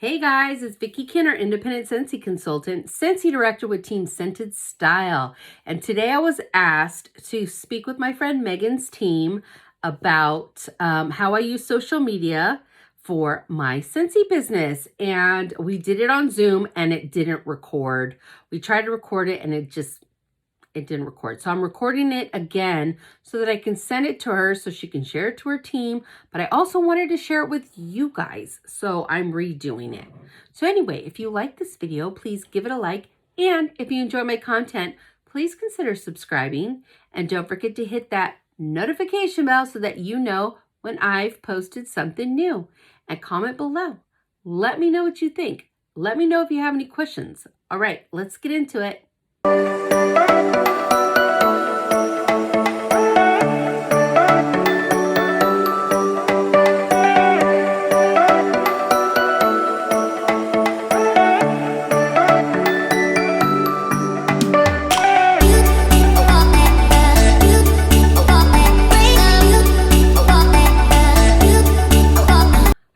Hey guys, it's Vicki Kinner, independent Scentsy consultant, Scentsy director with Team Scented Style. And today I was asked to speak with my friend Megan's team about how I use social media for my Scentsy business. And we did it on Zoom and it didn't record. We tried to record it and it didn't record. So I'm recording it again so that I can send it to her so she can share it to her team. But I also wanted to share it with you guys. So I'm redoing it. So anyway, if you like this video, please give it a like. And if you enjoy my content, please consider subscribing. And don't forget to hit that notification bell so that you know when I've posted something new. And comment below. Let me know what you think. Let me know if you have any questions. All right, let's get into it.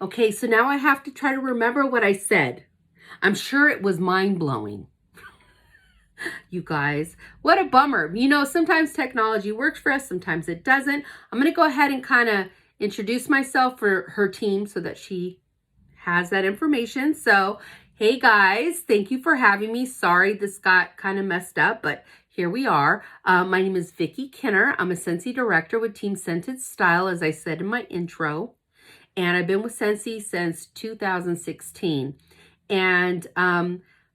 Okay, so now I have to try to remember what I said. I'm sure it was mind-blowing. You guys, what a bummer. You know, sometimes technology works for us, sometimes it doesn't. I'm going to go ahead and kind of introduce myself for her team so that she has that information. So, hey guys, thank you for having me. Sorry this got kind of messed up, but here we are. My name is Vicki Kinner. I'm a Scentsy director with Team Scented Style, as I said in my intro. And I've been with Scentsy since 2016. And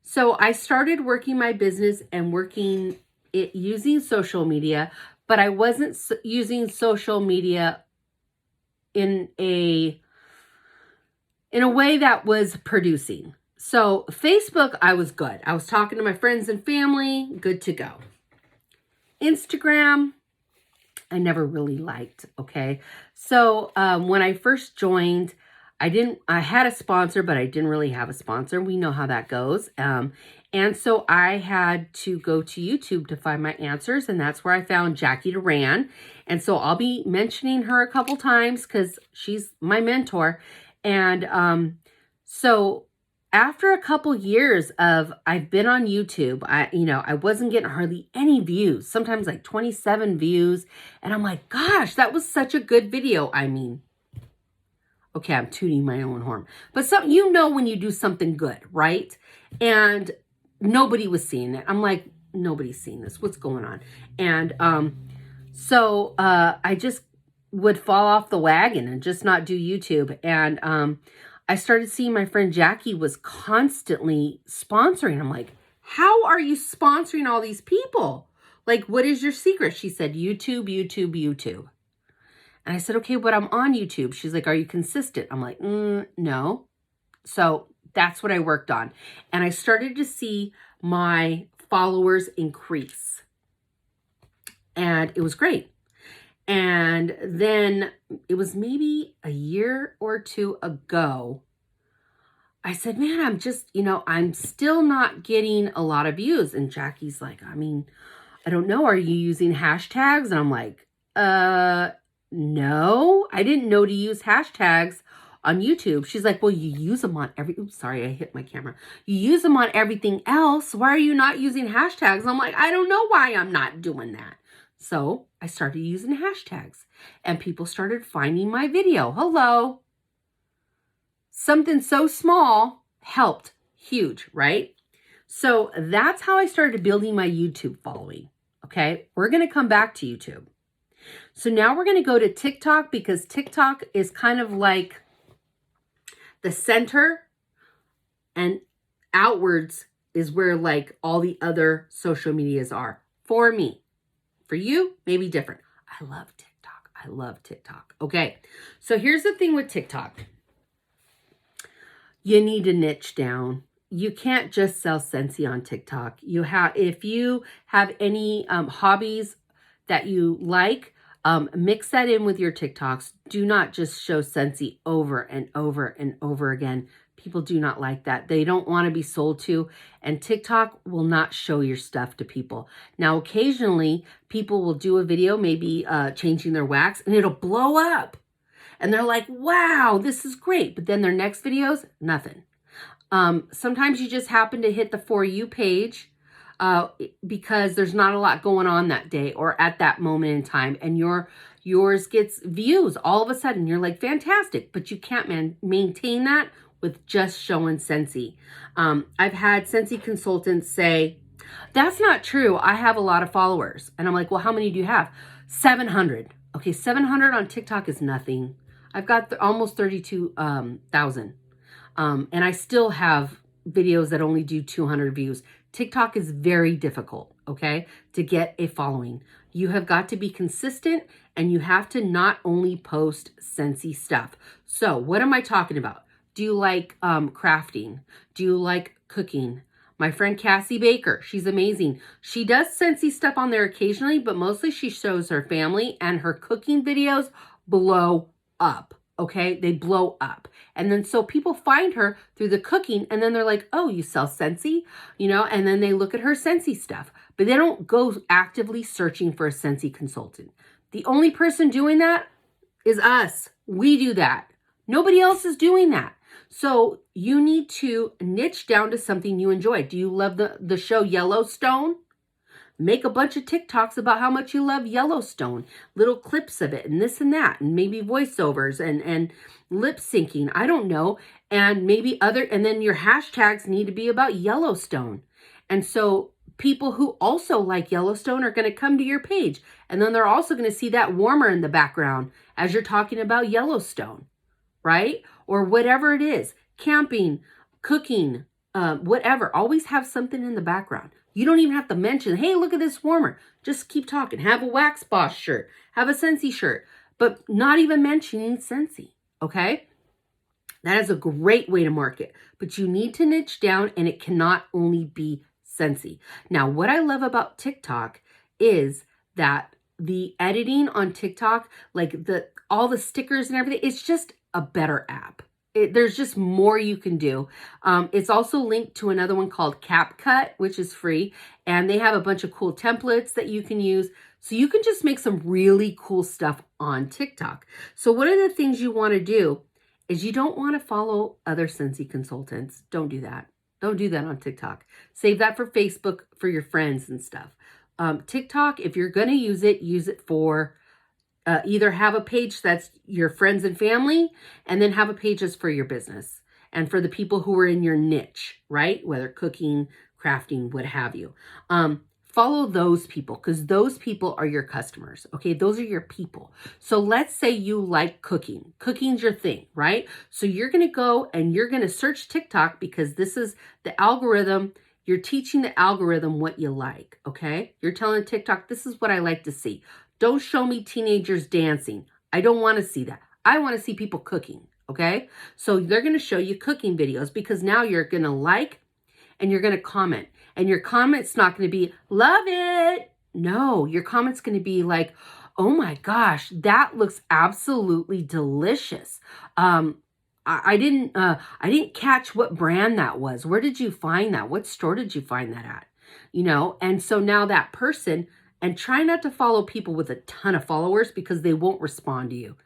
so I started working my business and working it using social media, but I wasn't using social media in a way that was producing. So Facebook, I was good. I was talking to my friends and family, good to go. Instagram, I never really liked, okay? So when I first joined, I had a sponsor, but I didn't really have a sponsor. We know how that goes. And so I had to go to YouTube to find my answers, and that's where I found Jackie Duran. And so I'll be mentioning her a couple times because she's my mentor. And so after a couple years of I've been on YouTube, I wasn't getting hardly any views, sometimes like 27 views. And I'm like, gosh, that was such a good video. I mean, okay, I'm tooting my own horn, but when you do something good, right? And nobody was seeing it. I'm like, nobody's seeing this. What's going on? And so I just would fall off the wagon and just not do YouTube. And I started seeing my friend Jackie was constantly sponsoring. I'm like, how are you sponsoring all these people? Like, what is your secret? She said, YouTube, YouTube, YouTube. And I said, okay, but I'm on YouTube. She's like, are you consistent? I'm like, no. So that's what I worked on. And I started to see my followers increase. And it was great. And then it was maybe a year or two ago, I said, man, I'm still not getting a lot of views. And Jackie's like, I mean, I don't know. Are you using hashtags? And I'm like, no, I didn't know to use hashtags on YouTube. She's like, well, you use them on oops, sorry, I hit my camera. You use them on everything else. Why are you not using hashtags? And I'm like, I don't know why I'm not doing that. So I started using hashtags and people started finding my video. Hello. Something so small helped huge, right? So that's how I started building my YouTube following. Okay. We're going to come back to YouTube. So now we're going to go to TikTok because TikTok is kind of like the center and outwards is where like all the other social medias are for me. For you, maybe different. I love TikTok. I love TikTok. Okay. So here's the thing with TikTok. You need to niche down. You can't just sell Scentsy on TikTok. If you have any hobbies that you like, mix that in with your TikToks. Do not just show Scentsy over and over and over again. People do not like that. They don't want to be sold to, and TikTok will not show your stuff to people. Now, occasionally, people will do a video, maybe changing their wax, and it'll blow up. And they're like, wow, this is great. But then their next videos, nothing. Sometimes you just happen to hit the For You page because there's not a lot going on that day or at that moment in time, and yours gets views all of a sudden. You're like, fantastic, but you can't maintain that with just showing Scentsy. I've had Scentsy consultants say, that's not true. I have a lot of followers. And I'm like, well, how many do you have? 700. Okay, 700 on TikTok is nothing. I've got almost 32,000. And I still have videos that only do 200 views. TikTok is very difficult, okay, to get a following. You have got to be consistent, and you have to not only post Scentsy stuff. So what am I talking about? Do you like crafting? Do you like cooking? My friend Cassie Baker, she's amazing. She does Scentsy stuff on there occasionally, but mostly she shows her family, and her cooking videos blow up. Okay, they blow up. And then so people find her through the cooking, and then they're like, oh, you sell Scentsy? You know, and then they look at her Scentsy stuff, but they don't go actively searching for a Scentsy consultant. The only person doing that is us. We do that. Nobody else is doing that. So you need to niche down to something you enjoy. Do you love the show Yellowstone? Make a bunch of TikToks about how much you love Yellowstone, little clips of it and this and that, and maybe voiceovers and lip syncing. I don't know. And maybe and then your hashtags need to be about Yellowstone. And so people who also like Yellowstone are going to come to your page. And then they're also going to see that warmer in the background as you're talking about Yellowstone, right? Or whatever it is, camping, cooking, whatever. Always have something in the background. You don't even have to mention, hey, look at this warmer. Just keep talking. Have a Wax Boss shirt. Have a Scentsy shirt. But not even mentioning Scentsy, okay? That is a great way to market. But you need to niche down, and it cannot only be Scentsy. Now, what I love about TikTok is that the editing on TikTok, like all the stickers and everything, it's just a better app. There's just more you can do. It's also linked to another one called CapCut, which is free. And they have a bunch of cool templates that you can use. So you can just make some really cool stuff on TikTok. So one of the things you want to do is you don't want to follow other Scentsy consultants. Don't do that. Don't do that on TikTok. Save that for Facebook for your friends and stuff. TikTok, if you're going to use it for either have a page that's your friends and family, and then have a page that's for your business and for the people who are in your niche, right? Whether cooking, crafting, what have you. Follow those people, because those people are your customers, okay? Those are your people. So let's say you like cooking. Cooking's your thing, right? So you're going to go and you're going to search TikTok, because this is the algorithm. You're teaching the algorithm what you like, okay? You're telling TikTok, this is what I like to see. Don't show me teenagers dancing. I don't want to see that. I want to see people cooking, okay? So they're going to show you cooking videos, because now you're going to like and you're going to comment. And your comment's not going to be, love it. No, your comment's going to be like, oh my gosh, that looks absolutely delicious. I didn't catch what brand that was. Where did you find that? What store did you find that at? You know, and so now that person, and try not to follow people with a ton of followers, because they won't respond to you.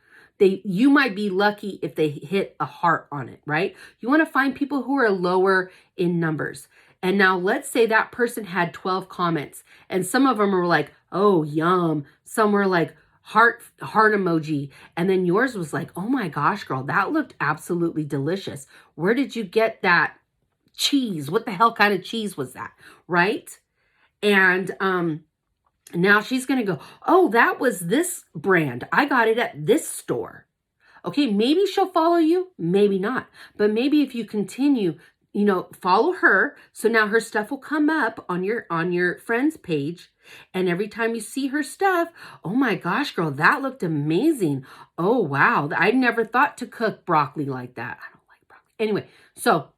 You might be lucky if they hit a heart on it, right? You want to find people who are lower in numbers. And now let's say that person had 12 comments, and some of them were like, oh, yum. Some were like heart emoji. And then yours was like, oh my gosh, girl, that looked absolutely delicious. Where did you get that cheese? What the hell kind of cheese was that? Right? And, now she's going to go, oh, that was this brand. I got it at this store. Okay, maybe she'll follow you, maybe not. But maybe if you continue, you know, follow her. So now her stuff will come up on your friend's page. And every time you see her stuff, oh my gosh, girl, that looked amazing. Oh, wow. I never thought to cook broccoli like that. I don't like broccoli. Anyway, so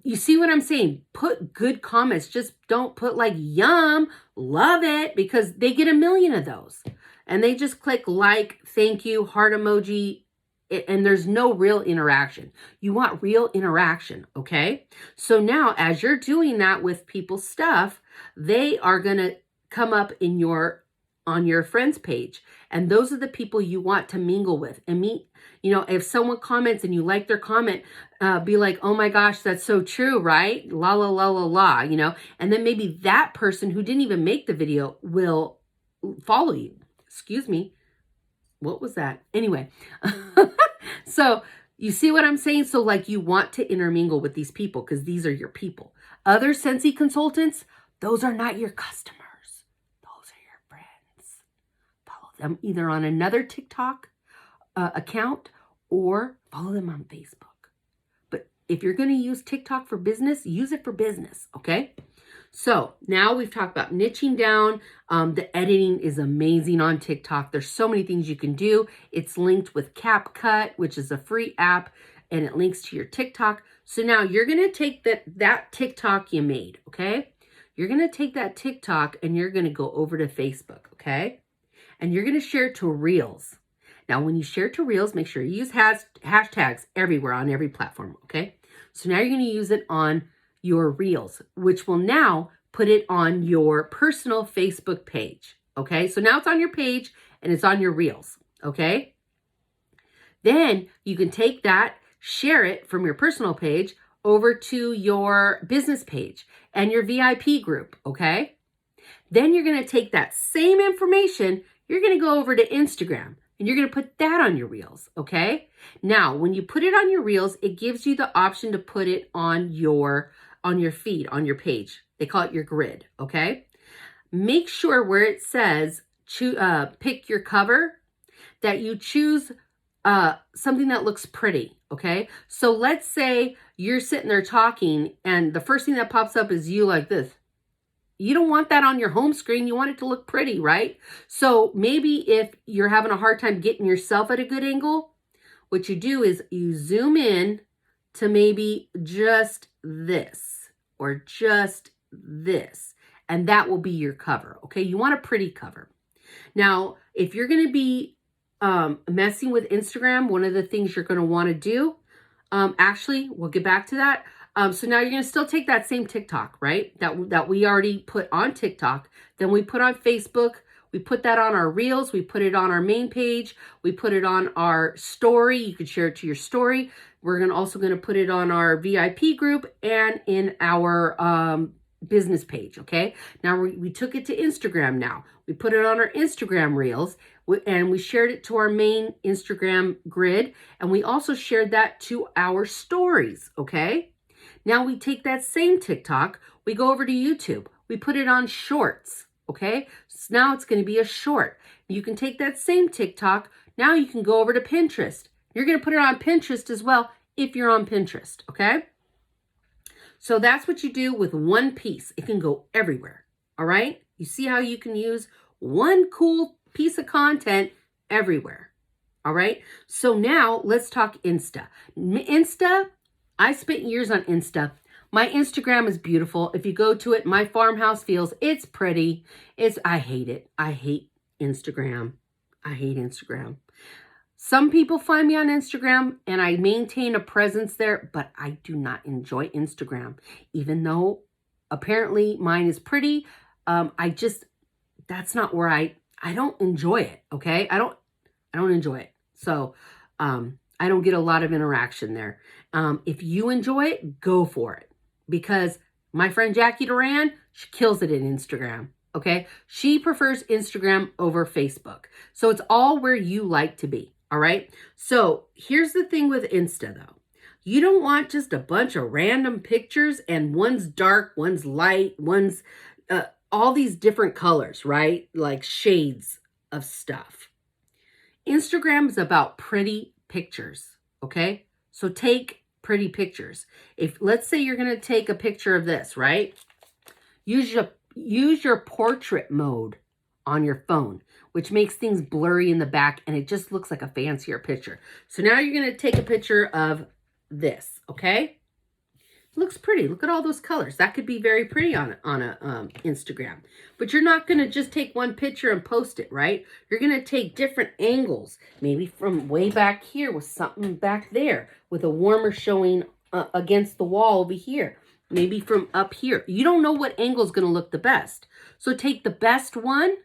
you see what I'm saying? Put good comments. Just don't put like, yum, love it, because they get a million of those. And they just click like, thank you, heart emoji, and there's no real interaction. You want real interaction, okay? So now as you're doing that with people's stuff, they are going to come up in your on your friends page. And those are the people you want to mingle with and meet. You know, if someone comments and you like their comment, be like, oh my gosh, that's so true, right? La, la, la, la, la, you know, and then maybe that person who didn't even make the video will follow you. Excuse me. What was that? Anyway, so you see what I'm saying? So like you want to intermingle with these people because these are your people. Other Scentsy consultants, those are not your customers. Those are your friends. Follow them either on another TikTok account or follow them on Facebook. But if you're going to use TikTok for business, use it for business, okay? So now we've talked about niching down. The editing is amazing on TikTok. There's so many things you can do. It's linked with CapCut, which is a free app, and it links to your TikTok. So now you're going to take that TikTok you made, okay? You're going to take that TikTok and you're going to go over to Facebook, okay? And you're going to share it to Reels. Now, when you share it to Reels, make sure you use hashtags everywhere on every platform, okay? So now you're going to use it on your Reels, which will now put it on your personal Facebook page, okay? So now it's on your page and it's on your Reels, okay? Then you can take that, share it from your personal page over to your business page and your VIP group, okay? Then you're going to take that same information, you're going to go over to Instagram and you're going to put that on your Reels, okay? Now, when you put it on your Reels, it gives you the option to put it on your feed, on your page. They call it your grid, okay? Make sure where it says pick your cover that you choose something that looks pretty, okay? So let's say you're sitting there talking and the first thing that pops up is you like this. You don't want that on your home screen. You want it to look pretty, right? So maybe if you're having a hard time getting yourself at a good angle, what you do is you zoom in to maybe just this or just this, and that will be your cover, okay? You want a pretty cover. Now, if you're going to be messing with Instagram, one of the things you're going to want to do, actually, we'll get back to that. So now you're going to still take that same TikTok, right? That we already put on TikTok. Then we put on Facebook. We put that on our Reels. We put it on our main page. We put it on our story. You could share it to your story. We're also going to put it on our VIP group and in our business page, okay? Now we took it to Instagram now. We put it on our Instagram Reels and we shared it to our main Instagram grid. And we also shared that to our stories, okay? Now we take that same TikTok, we go over to YouTube. We put it on shorts, okay? So now it's going to be a short. You can take that same TikTok. Now you can go over to Pinterest. You're going to put it on Pinterest as well if you're on Pinterest, okay? So that's what you do with one piece. It can go everywhere, all right? You see how you can use one cool piece of content everywhere, all right? So now let's talk Insta. Insta, I spent years on Insta. My Instagram is beautiful. If you go to it, my farmhouse feels, it's pretty. I hate it. I hate Instagram. I hate Instagram. Some people find me on Instagram and I maintain a presence there, but I do not enjoy Instagram. Even though apparently mine is pretty, that's not where I don't enjoy it, okay? I don't enjoy it. So, I don't get a lot of interaction there. If you enjoy it, go for it. Because my friend Jackie Duran, she kills it in Instagram, okay? She prefers Instagram over Facebook. So it's all where you like to be, all right? So here's the thing with Insta, though. You don't want just a bunch of random pictures and one's dark, one's light, one's all these different colors, right? Like shades of stuff. Instagram is about pretty pictures, okay? So take pretty pictures. If let's say you're going to take a picture of this, right? Use your portrait mode on your phone, which makes things blurry in the back and it just looks like a fancier picture. So now you're going to take a picture of this, okay? Looks pretty. Look at all those colors. That could be very pretty on a Instagram. But you're not going to just take one picture and post it, right? You're going to take different angles. Maybe from way back here with something back there with a warmer showing against the wall over here. Maybe from up here. You don't know what angle is going to look the best. So take the best one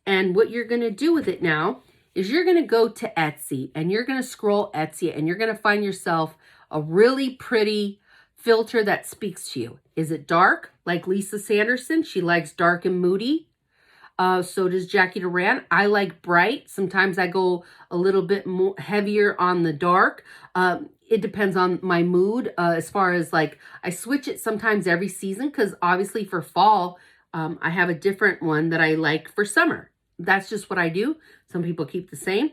And what you're going to do with it now is you're going to go to Etsy and you're going to scroll Etsy and you're going to find yourself a really pretty filter that speaks to you. Is it dark? Like Lisa Sanderson, she likes dark and moody. So does Jackie Duran. I like bright. Sometimes I go a little bit more heavier on the dark. It depends on my mood as far as like, I switch it sometimes every season because obviously for fall, I have a different one that I like for summer. That's just what I do. Some people keep the same.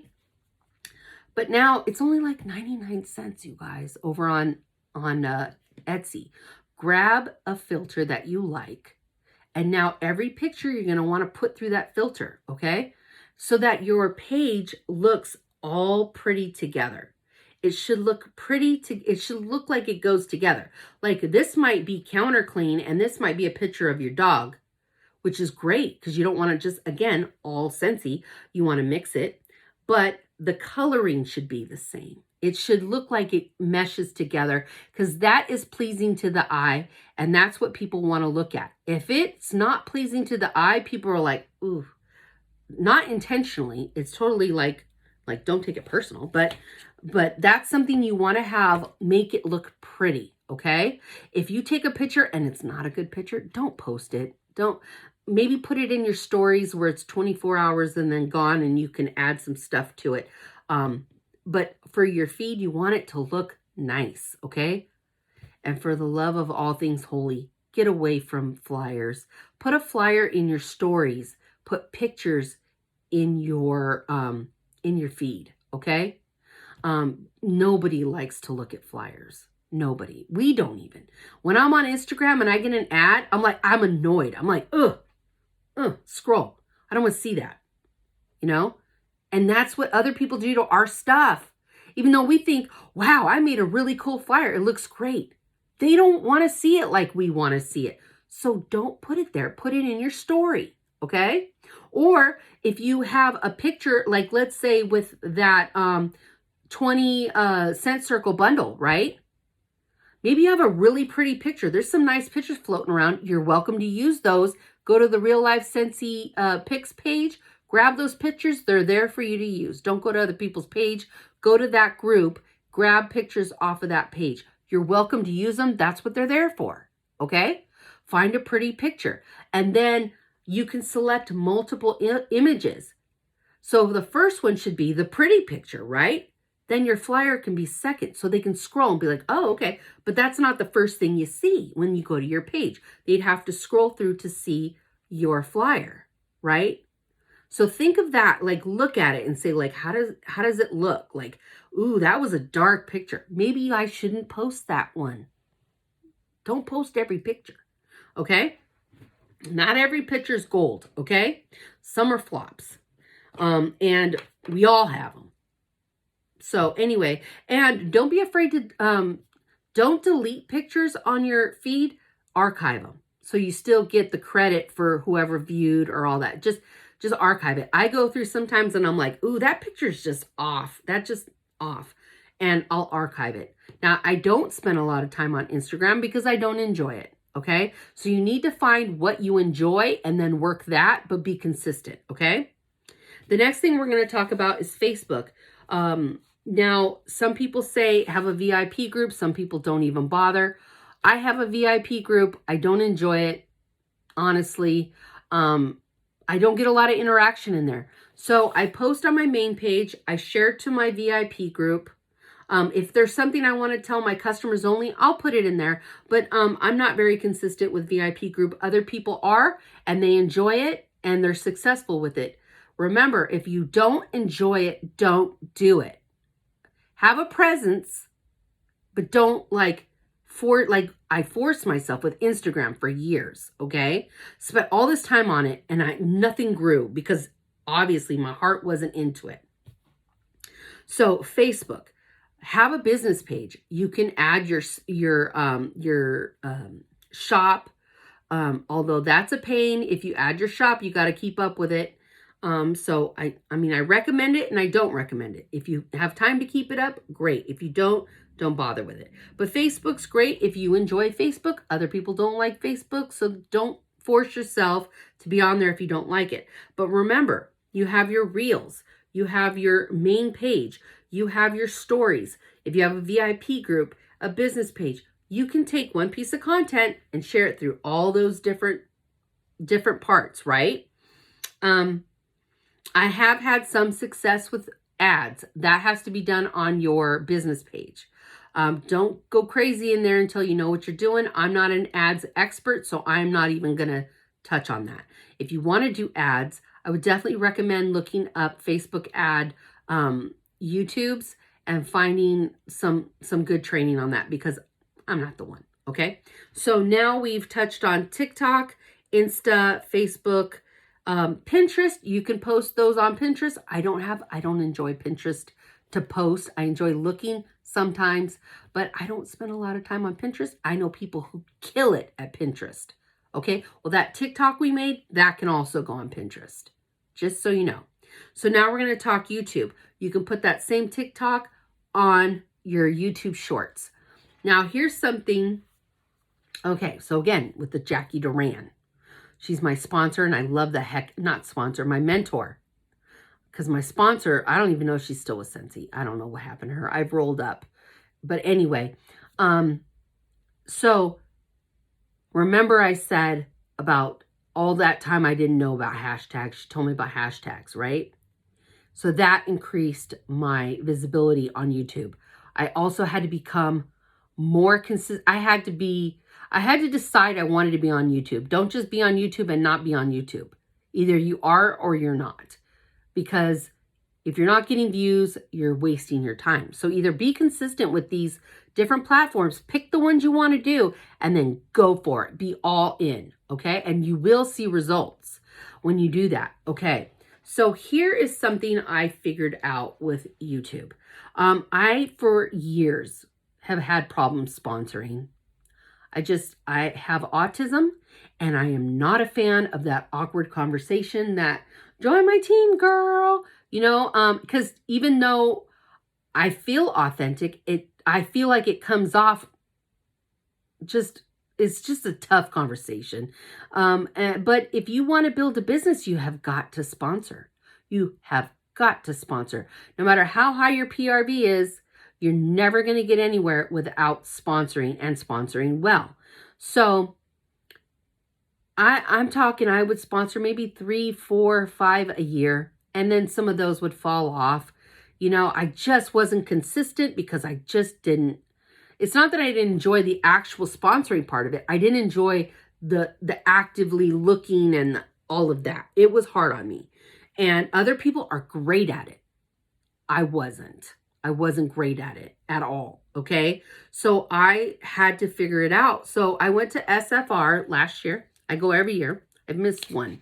But now it's only like 99 cents, you guys, over on Etsy. Grab a filter that you like. And now every picture you're going to want to put through that filter, okay? So that your page looks all pretty together. It should look pretty, it should look like it goes together. Like this might be counter clean and this might be a picture of your dog, which is great because you don't want to just, again, all Scentsy. You want to mix it, but the coloring should be the same. It should look like it meshes together because that is pleasing to the eye and that's what people want to look at. If it's not pleasing to the eye, people are like, ooh, not intentionally. It's totally like don't take it personal, but that's something you want to have, make it look pretty, okay? If you take a picture and it's not a good picture, don't post it. Don't, maybe put it in your stories where it's 24 hours and then gone and you can add some stuff to it. But for your feed, you want it to look nice, okay? And for the love of all things holy, get away from flyers. Put a flyer in your stories. Put pictures in your feed, okay? Nobody likes to look at flyers. Nobody. We don't even. When I'm on Instagram and I get an ad, I'm annoyed. I'm like, scroll. I don't want to see that, you know? And that's what other people do to our stuff. Even though we think, wow, I made a really cool flyer. It looks great. They don't want to see it like we want to see it. So don't put it there. Put it in your story, okay? Or if you have a picture, like let's say with that 20 Scent Circle bundle, right? Maybe you have a really pretty picture. There's some nice pictures floating around. You're welcome to use those. Go to the Real Life Scentsy pics page. Grab those pictures. They're there for you to use. Don't go to other people's page. Go to that group. Grab pictures off of that page. You're welcome to use them. That's what they're there for. Okay? Find a pretty picture. And then you can select multiple images. So the first one should be the pretty picture, right? Then your flyer can be second. So they can scroll and be like, oh, okay. But that's not the first thing you see when you go to your page. They'd have to scroll through to see your flyer, right? So think of that, like look at it and say like, how does it look? Like, ooh, that was a dark picture. Maybe I shouldn't post that one. Don't post every picture, okay? Not every picture is gold, okay? Some are flops, and we all have them. So anyway, and don't be afraid to, don't delete pictures on your feed, archive them. So you still get the credit for whoever viewed or all that. Just archive it. I go through sometimes and I'm like, ooh, that picture's just off. That's just off. And I'll archive it. Now, I don't spend a lot of time on Instagram because I don't enjoy it. Okay? So you need to find what you enjoy and then work that, but be consistent. Okay? The next thing we're going to talk about is Facebook. Now, some people say have a VIP group. Some people don't even bother. I have a VIP group. I don't enjoy it. Honestly, I don't get a lot of interaction in there. So I post on my main page. I share to my VIP group. If there's something I want to tell my customers only, I'll put it in there. But I'm not very consistent with VIP group. Other people are, and they enjoy it, and they're successful with it. Remember, if you don't enjoy it, don't do it. Have a presence, but don't I forced myself with Instagram for years, okay? Spent all this time on it and nothing grew because obviously my heart wasn't into it. So Facebook, have a business page. You can add your shop. Although that's a pain. If you add your shop, you got to keep up with it. So I recommend it and I don't recommend it. If you have time to keep it up, great. If you don't bother with it. But Facebook's great if you enjoy Facebook. Other people don't like Facebook, so don't force yourself to be on there if you don't like it. But remember, you have your reels, you have your main page, you have your stories. If you have a VIP group, a business page, you can take one piece of content and share it through all those different parts, right? I have had some success with ads. That has to be done on your business page. Don't go crazy in there until you know what you're doing. I'm not an ads expert, so I'm not even going to touch on that. If you want to do ads, I would definitely recommend looking up Facebook ad YouTubes and finding some good training on that, because I'm not the one. Okay. So now we've touched on TikTok, Insta, Facebook, Pinterest. You can post those on Pinterest. I don't enjoy Pinterest to post. I enjoy looking sometimes, but I don't spend a lot of time on Pinterest. I know people who kill it at Pinterest. Okay. Well, that TikTok we made, that can also go on Pinterest, just so you know. So now we're going to talk YouTube. You can put that same TikTok on your YouTube shorts. Now here's something. Okay. So again, with the Jackie Duran, she's my sponsor, and I love my mentor. Because my sponsor, I don't even know if she's still with Scentsy. I don't know what happened to her. I've rolled up. But anyway, so remember I said about all that time I didn't know about hashtags. She told me about hashtags, right? So that increased my visibility on YouTube. I also had to become more consistent. I had to decide I wanted to be on YouTube. Don't just be on YouTube and not be on YouTube. Either you are or you're not. Because if you're not getting views, you're wasting your time. So either be consistent with these different platforms, pick the ones you want to do, and then go for it. Be all in, okay? And you will see results when you do that, okay? So here is something I figured out with YouTube. I, for years, have had problems sponsoring. I have autism, and I am not a fan of that awkward conversation that, join my team, girl, because even though I feel authentic, I feel like it comes off it's just a tough conversation. But if you want to build a business, you have got to sponsor. You have got to sponsor. No matter how high your PRV is, you're never going to get anywhere without sponsoring, and sponsoring well. So I'm talking, I would sponsor maybe 3, 4, 5 a year. And then some of those would fall off. I just wasn't consistent because I just didn't. It's not that I didn't enjoy the actual sponsoring part of it. I didn't enjoy the actively looking and all of that. It was hard on me. And other people are great at it. I wasn't great at it at all. Okay. So I had to figure it out. So I went to SFR last year. I go every year. I've missed one.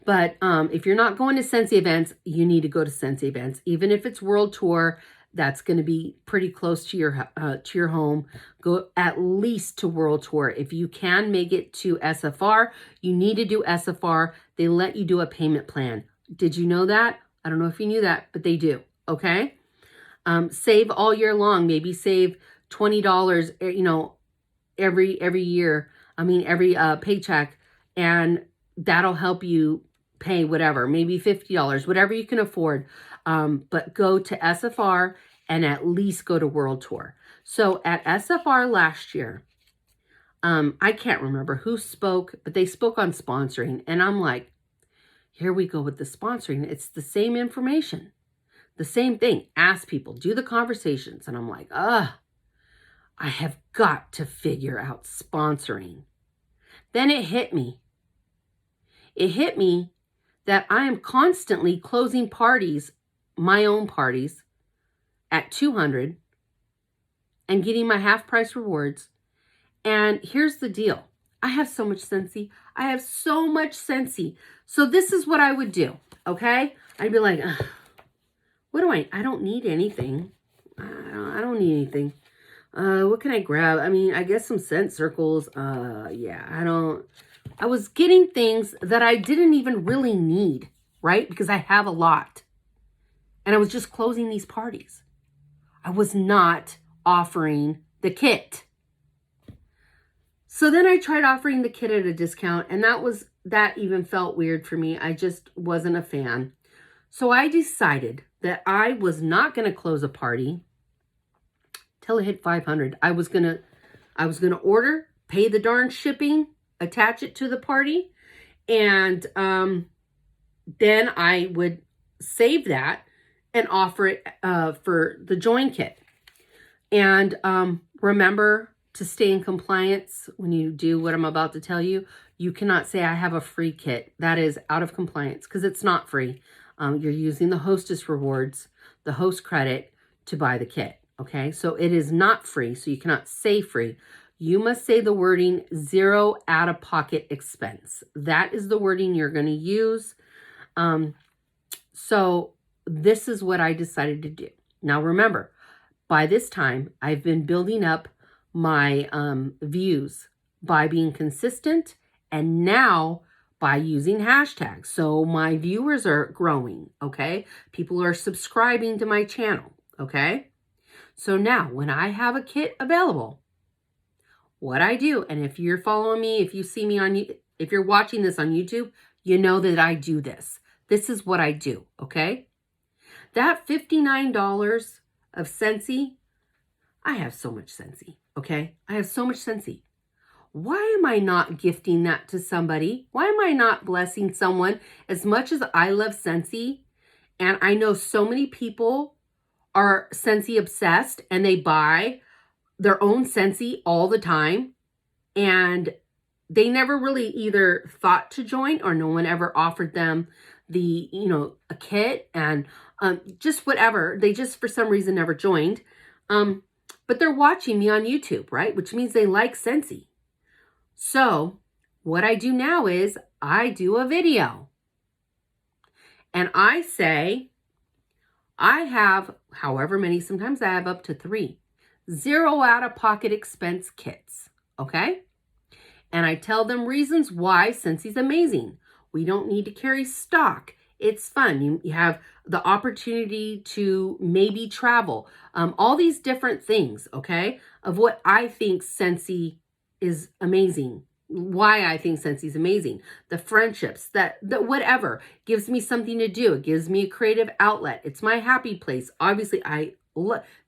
But if you're not going to Scentsy events, you need to go to Scentsy events. Even if it's World Tour, that's going to be pretty close to your home. Go at least to World Tour. If you can make it to SFR, you need to do SFR. They let you do a payment plan. Did you know that? I don't know if you knew that, but they do. Okay. Save all year long. Maybe save $20, every year. Every paycheck, and that'll help you pay whatever, maybe $50, whatever you can afford. But go to SFR and at least go to World Tour. So at SFR last year, I can't remember who spoke, but they spoke on sponsoring. And I'm like, here we go with the sponsoring. It's the same information, the same thing. Ask people, do the conversations. And I'm like, I have got to figure out sponsoring. Then it hit me. It hit me that I am constantly closing parties, my own parties, at $200 and getting my half price rewards. And here's the deal. I have so much Scentsy. I have so much Scentsy. So this is what I would do, okay? I'd be like, I don't need anything. I don't need anything. What can I grab? I guess some scent circles. I was getting things that I didn't even really need, right? Because I have a lot. And I was just closing these parties. I was not offering the kit. So then I tried offering the kit at a discount, and that even felt weird for me. I just wasn't a fan. So I decided that I was not going to close a party till it hit 500. I was going to order, pay the darn shipping, attach it to the party, and then I would save that and offer it for the join kit. And remember to stay in compliance when you do what I'm about to tell you. You cannot say I have a free kit. That is out of compliance because it's not free. You're using the hostess rewards, the host credit to buy the kit. Okay, so it is not free. So you cannot say free. You must say the wording zero out-of-pocket expense. That is the wording you're going to use. So this is what I decided to do. Now remember, by this time, I've been building up my views by being consistent and now by using hashtags. So my viewers are growing, okay? People are subscribing to my channel, okay? So now when I have a kit available, what I do, and if you're following me, if you see me if you're watching this on YouTube, you know that I do this. This is what I do, okay? That $59 of Scentsy, I have so much Scentsy, okay? I have so much Scentsy. Why am I not gifting that to somebody? Why am I not blessing someone? As much as I love Scentsy, and I know so many people are Scentsy obsessed and they buy their own Scentsy all the time, and they never really either thought to join or no one ever offered them the, a kit and just whatever. They just, for some reason, never joined. But they're watching me on YouTube, right? Which means they like Scentsy. So what I do now is I do a video and I say, I have however many, sometimes I have up to 3, zero out-of-pocket expense kits, okay? And I tell them reasons why Scentsy's amazing. We don't need to carry stock. It's fun. You have the opportunity to maybe travel. All these different things, okay, of what I think Scentsy is amazing. Why I think Scentsy is amazing. The friendships, that whatever gives me something to do. It gives me a creative outlet. It's my happy place. Obviously,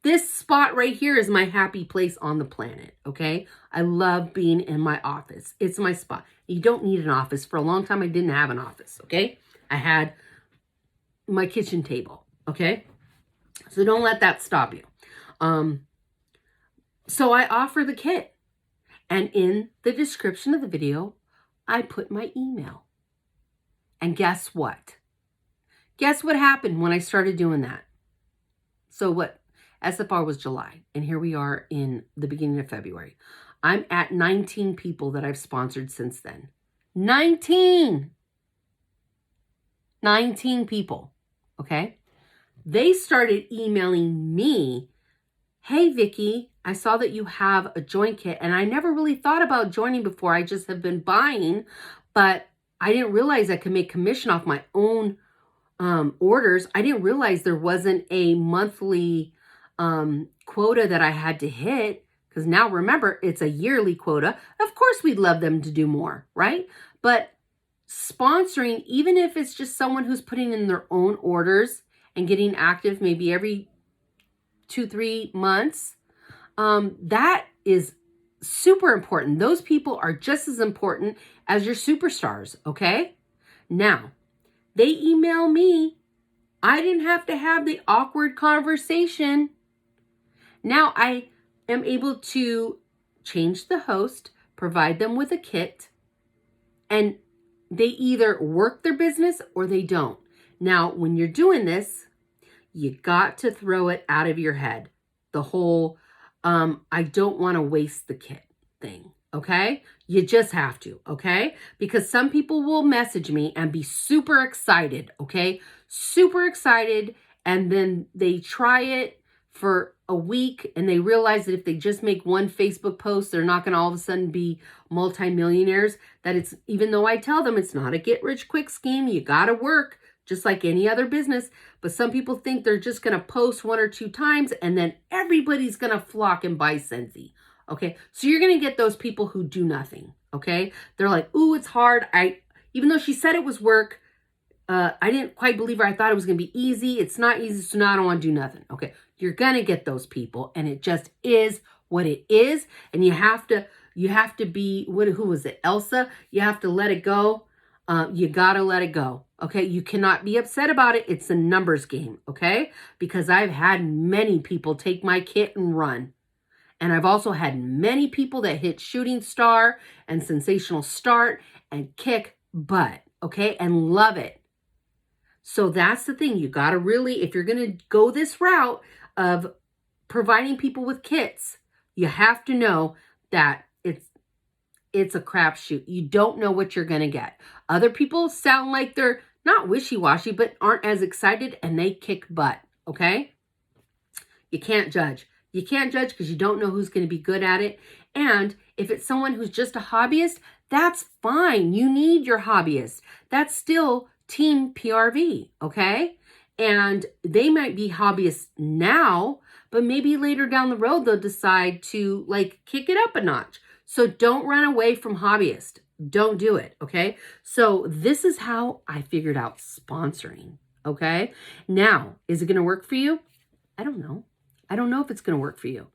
this spot right here is my happy place on the planet, okay? I love being in my office. It's my spot. You don't need an office. For a long time, I didn't have an office, okay? I had my kitchen table, okay? So don't let that stop you. So I offer the kit. And in the description of the video, I put my email. And guess what? Guess what happened when I started doing that? So what? SFR was July, and here we are in the beginning of February. I'm at 19 people that I've sponsored since then. 19 people, okay? They started emailing me, hey, Vickie, I saw that you have a join kit, and I never really thought about joining before. I just have been buying, but I didn't realize I could make commission off my own orders. I didn't realize there wasn't a monthly quota that I had to hit, because now remember, it's a yearly quota. Of course, we'd love them to do more, right? But sponsoring, even if it's just someone who's putting in their own orders and getting active maybe every 2-3 months, that is super important. Those people are just as important as your superstars, okay? Now, they email me. I didn't have to have the awkward conversation. Now I am able to change the host, provide them with a kit, and they either work their business or they don't. Now, when you're doing this, you got to throw it out of your head. The whole, I don't want to waste the kit thing, okay? You just have to, okay? Because some people will message me and be super excited, okay? Super excited, and then they try it for a week and they realize that if they just make one Facebook post, they're not going to all of a sudden be multimillionaires. That it's, even though I tell them it's not a get rich quick scheme, you got to work just like any other business. But some people think they're just going to post 1 or 2 times and then everybody's going to flock and buy Scentsy. Okay, so you're going to get those people who do nothing. Okay, they're like, ooh, it's hard. Even though she said it was work, I didn't quite believe her. I thought it was going to be easy. It's not easy, so now I don't want to do nothing. Okay, you're going to get those people, and it just is what it is. And you have to be, who was it? Elsa? You have to let it go. You got to let it go. Okay, you cannot be upset about it. It's a numbers game. Okay, because I've had many people take my kit and run. And I've also had many people that hit shooting star and sensational start and kick butt, okay, and love it. So that's the thing. You got to really, if you're going to go this route of providing people with kits, you have to know that it's a crapshoot. You don't know what you're going to get. Other people sound like they're not wishy-washy, but aren't as excited, and they kick butt, okay? You can't judge. You can't judge because you don't know who's going to be good at it. And if it's someone who's just a hobbyist, that's fine. You need your hobbyist. That's still team PRV, okay? And they might be hobbyists now, but maybe later down the road, they'll decide to like kick it up a notch. So don't run away from hobbyists. Don't do it, okay? So this is how I figured out sponsoring, okay? Now, is it going to work for you? I don't know. I don't know if it's going to work for you.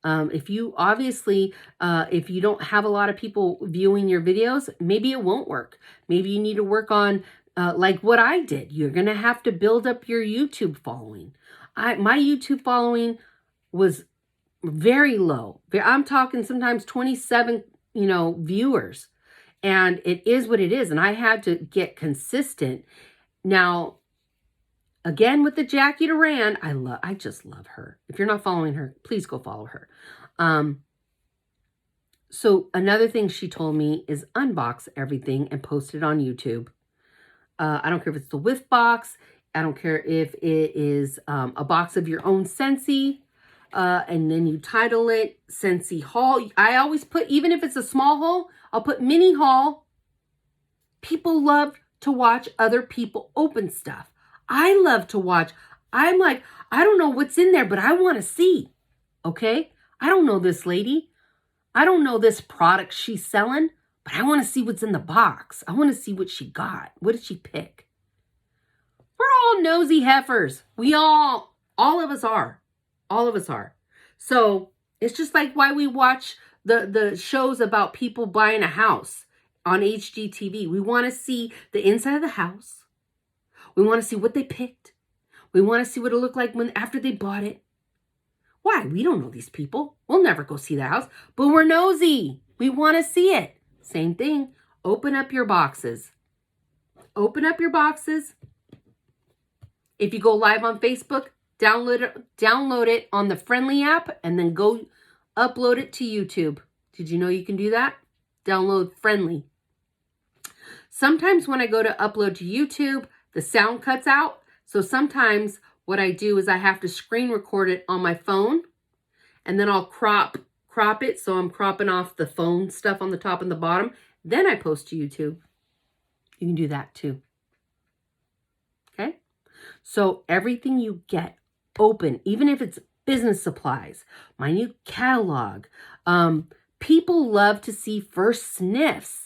If you obviously, if you don't have a lot of people viewing your videos, maybe it won't work. Maybe you need to work on like what I did. You're going to have to build up your YouTube following. My YouTube following was very low. I'm talking sometimes 27, viewers. And it is what it is. And I had to get consistent. Now, again, with the Jackie Duran, I just love her. If you're not following her, please go follow her. So another thing she told me is unbox everything and post it on YouTube. I don't care if it's the whiff box. I don't care if it is a box of your own Scentsy. And then you title it Scentsy haul. I always put, even if it's a small haul, I'll put mini haul. People love to watch other people open stuff. I love to watch. I'm like, I don't know what's in there, but I want to see. Okay? I don't know this lady. I don't know this product she's selling, but I want to see what's in the box. I want to see what she got. What did she pick? We're all nosy heifers. All of us are. All of us are. So it's just like why we watch the shows about people buying a house on HGTV. We want to see the inside of the house. We want to see what they picked. We want to see what it looked like after they bought it. Why? We don't know these people. We'll never go see the house, but we're nosy. We want to see it. Same thing. Open up your boxes. Open up your boxes. If you go live on Facebook, download it on the Friendly app and then go upload it to YouTube. Did you know you can do that? Download Friendly. Sometimes when I go to upload to YouTube, the sound cuts out. So sometimes what I do is I have to screen record it on my phone and then I'll crop it. So I'm cropping off the phone stuff on the top and the bottom. Then I post to YouTube. You can do that too. Okay. So everything you get open, even if it's business supplies, my new catalog, people love to see first sniffs.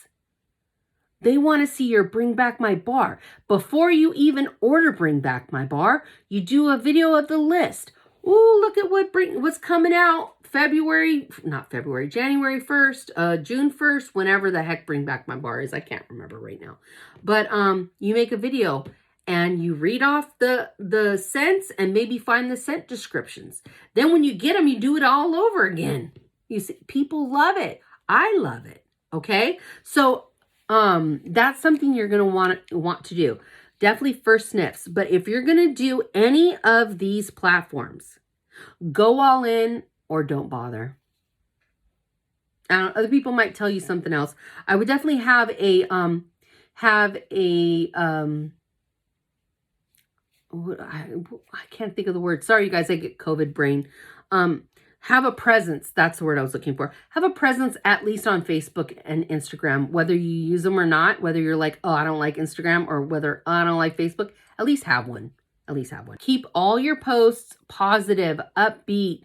They want to see your Bring Back My Bar. Before you even order Bring Back My Bar, you do a video of the list. Ooh, look at what's coming out January 1st, June 1st, whenever the heck Bring Back My Bar is. I can't remember right now. But you make a video and you read off the scents and maybe find the scent descriptions. Then when you get them, you do it all over again. You see, people love it. I love it. Okay? So that's something you're going to want to do. Definitely first sniffs. But if you're going to do any of these platforms, go all in or don't bother. Other people might tell you something else. I would definitely have I can't think of the word. Sorry, you guys, I get COVID brain. Have a presence. That's the word I was looking for. Have a presence at least on Facebook and Instagram, whether you use them or not, whether you're like, oh, I don't like Instagram, or whether I don't like Facebook, at least have one. at least have one. Keep all your posts positive, upbeat.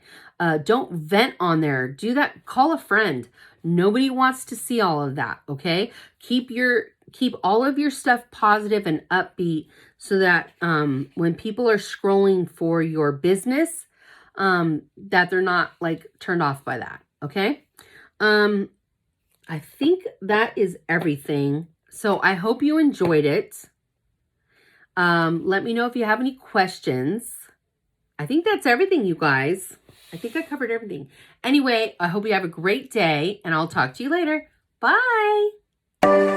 Don't vent on there. Do that. Call a friend. Nobody wants to see all of that, okay? Keep all of your stuff positive and upbeat so that when people are scrolling for your business, that they're not like turned off by that, okay? I think that is everything. So I hope you enjoyed it. Let me know if you have any questions. I think that's everything, you guys. I think I covered everything. Anyway, I hope you have a great day, and I'll talk to you later. Bye.